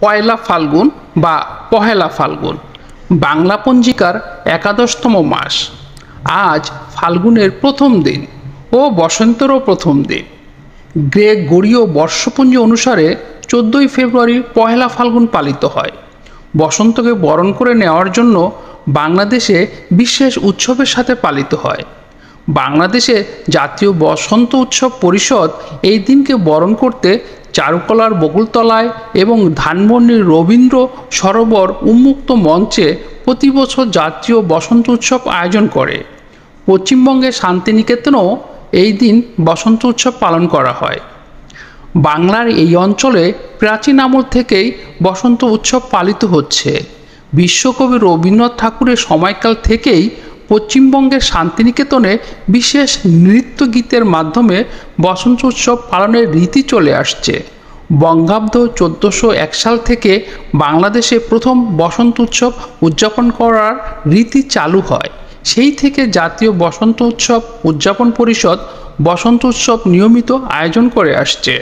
পয়লা ফাল্গুন বা পহেলা ফাল্গুন বাংলা পঞ্জিকার একাদশতম মাস। আজ ফাল্গুনের প্রথম দিন ও বসন্তেরও প্রথম দিন। গ্রেগরীয় বর্ষপঞ্জি অনুসারে 14ই ফেব্রুয়ারি পহেলা ফাল্গুন পালিত হয়। বসন্তকে বরণ করে নেওয়ার জন্য বাংলাদেশে বিশেষ উৎসবের সাথে পালিত হয়। বাংলাদেশে জাতীয় বসন্ত উৎসব পরিষদ এই দিনকে বরণ করতে চারুকলার বকুলতলায় এবং ধানমন্ডির রবীন্দ্র সরোবর উন্মুক্ত মঞ্চে প্রতি বছর জাতীয় বসন্ত উৎসব আয়োজন করে। পশ্চিমবঙ্গের শান্তিনিকেতনেও এই দিন বসন্ত উৎসব পালন করা হয়। বাংলার এই অঞ্চলে প্রাচীন আমল থেকেই বসন্ত উৎসব পালিত হচ্ছে। বিশ্বকবি রবীন্দ্রনাথ ঠাকুরের সময়কাল থেকেই পশ্চিমবঙ্গের শান্তিনিকেতনে বিশেষ নৃত্য গীতের মাধ্যমে বসন্ত উৎসব পালনের রীতি চলে আসছে। বঙ্গাব্দ 1401 সাল থেকে বাংলাদেশে প্রথম বসন্ত উৎসব উদযাপন করার রীতি চালু হয়। সেই থেকে জাতীয় বসন্ত উৎসব উদযাপন পরিষদ বসন্ত উৎসব নিয়মিত আয়োজন করে আসছে।